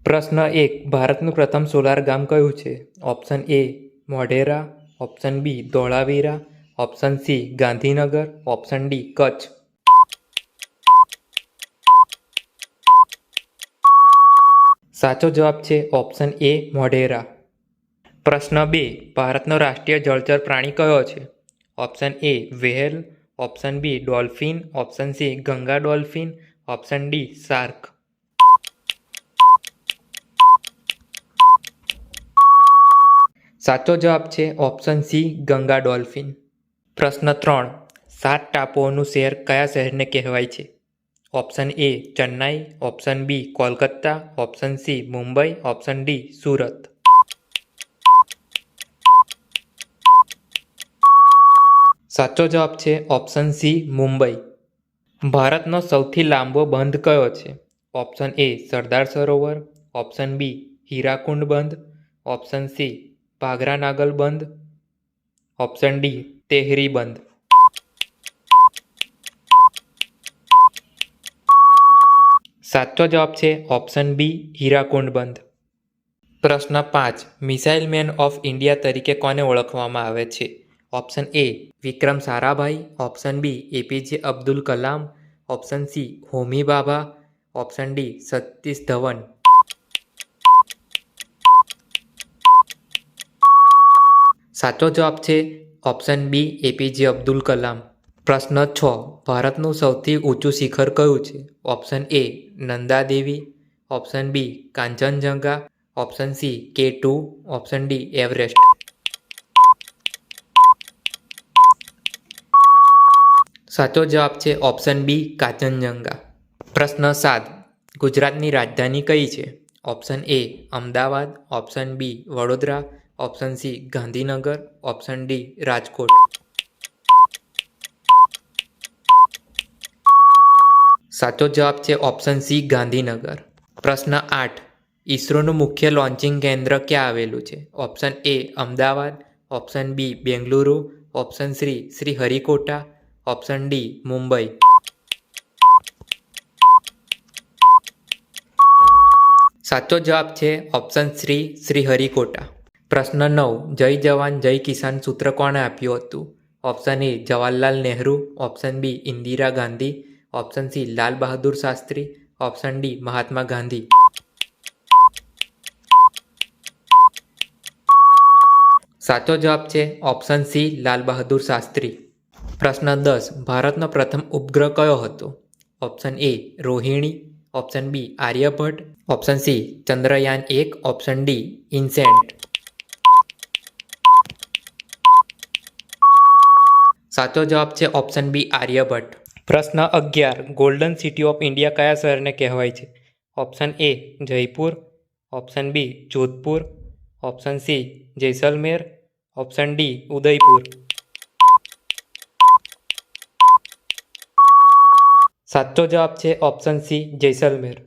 પ્રશ્ન 1. ભારતનું પ્રથમ સોલાર ગામ કયું છે? Option A Modhera, option B Dholavira, option C Gandhinagar, option D Kutch. સાચો જવાબ છે ઓપ્શન એ મોઢેરા. પ્રશ્ન 2. ભારતનો રાષ્ટ્રીય જળચર પ્રાણી કયો છે? Option A whale, option B dolphin, option C Ganga dolphin, option D shark. સાચો જવાબ છે ઓપ્શન સી ગંગા ડોલ્ફિન. પ્રશ્ન 3. 7 ટાપુઓનું શહેર કયા શહેરને કહેવાય છે? Option A Chennai, option B Kolkata, option C Mumbai, option D Surat. સાચો જવાબ છે ઓપ્શન સી મુંબઈ. ભારતનો સૌથી લાંબો બંધ કયો છે? Option A Sardar Sarovar, option B Hirakund બંધ, ઓપ્શન સી ભાખરા નાગલ બંધ, ઓપ્શન ડી તેહરી બંધ. સાચો જવાબ છે ઓપ્શન બી હીરાકુંડ બંધ. પ્રશ્ન 5. મિસાઇલ મેન ઓફ ઇન્ડિયા તરીકે કોને ઓળખવામાં આવે છે? Option A Vikram Sarabhai, option B APJ Abdul Kalam, option C Homi Bhabha, option D Satish Dhawan. સાચો જવાબ છે option B APJ Abdul Kalam. પ્રશ્ન 6. ભારતનું સૌથી ઊંચું શિખર કયું છે? Option A Nanda Devi, option B Kanchenjunga, option C K2, option D Everest. સાચો જવાબ છે ઓપ્શન બી કાંચનજંગા. પ્રશ્ન 7. ગુજરાતની રાજધાની કઈ છે? Option A Ahmedabad, option B Vadodara, option C Gandhinagar, option D Rajkot. સાચો જવાબ છે ઓપ્શન સી ગાંધીનગર. પ્રશ્ન 8. ઇસરોનું મુખ્ય લોન્ચિંગ કેન્દ્ર ક્યાં આવેલું છે? Option A Ahmedabad, option B Bengaluru, option C Sriharikota, option D Mumbai. સાચો જવાબ છે ઓપ્શન શ્રીહરિકોટા. પ્રશ્ન 9. જય જવાન જય કિસાન સૂત્ર કોણે આપ્યું હતું? Option A Jawaharlal Nehru, option B Indira Gandhi, option C Lal Bahadur Shastri, option D Mahatma Gandhi. સાચો જવાબ છે ઓપ્શન સી લાલ બહાદુર શાસ્ત્રી. પ્રશ્ન 10. ભારતનો પ્રથમ ઉપગ્રહ કયો હતો? Option A Rohini, option B Aryabhata, option C Chandrayaan 1, option D INSAT. સાચો જવાબ છે ઓપ્શન બી આર્યભટ્ટ. પ્રશ્ન 11. ગોલ્ડન સિટી ઓફ ઇન્ડિયા કયા શહેરને કહેવાય છે? Option A Jaipur, option B Jodhpur, option C Jaisalmer, option D Udaipur. સાચો જવાબ છે ઓપ્શન સી જેસલમેર.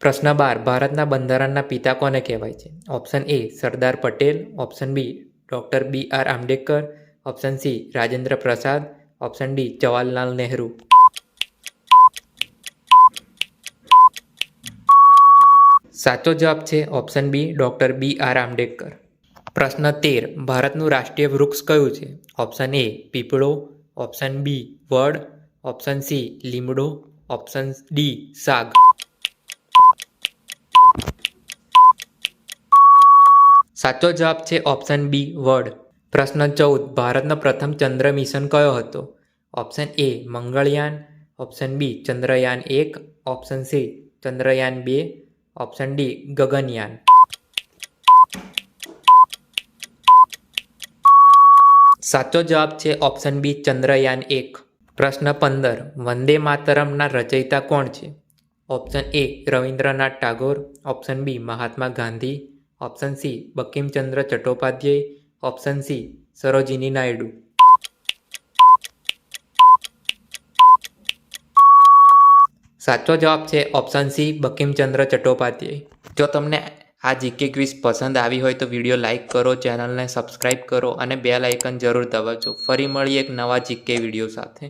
પ્રશ્ન 12. ભારતના બંધારણના પિતા કોને કહેવાય છે? Option A Sardar Patel, option B doctor BR Ambedkar, option C Rajendra Prasad, option D Jawaharlal Nehru. સાચો જવાબ છે option B doctor BR Ambedkar. પ્રશ્ન 13. ભારતનું રાષ્ટ્રીય વૃક્ષ કયું છે? ઓપ્શન એ પીપળો, ઓપ્શન બી વડ, ઓપ્શન સી લીમડો, ઓપ્શન ડી સાગ. સાચો જવાબ છે ઓપ્શન બી વડ. પ્રશ્ન 14. ભારતનો પ્રથમ ચંદ્ર મિશન કયો હતો? Option A Mangalyaan, option B Chandrayaan 1, option C Chandrayaan 2, option D Gaganyaan. સાચો જવાબ છે ઓપ્શન બી ચંદ્રયાન 1. પ્રશ્ન 15. વંદે માતરમના રચયિતા કોણ છે? Option A Rabindranath Tagore, option B Mahatma Gandhi, option C Bankimchandra Chattopadhyay, option C Sarojini Naidu. સાચો જવાબ છે ઓપ્શન સી બંકિમચંદ્ર ચટ્ટોપાધ્યાય. જો તમને આ જીકે ક્વિઝ પસંદ આવી હોય તો વિડીયો લાઇક કરો, ચેનલને સબસ્ક્રાઈબ કરો અને બેલ આઇકન જરૂર દબાવજો. ફરી મળીએ એક નવા જીકે વિડીયો સાથે.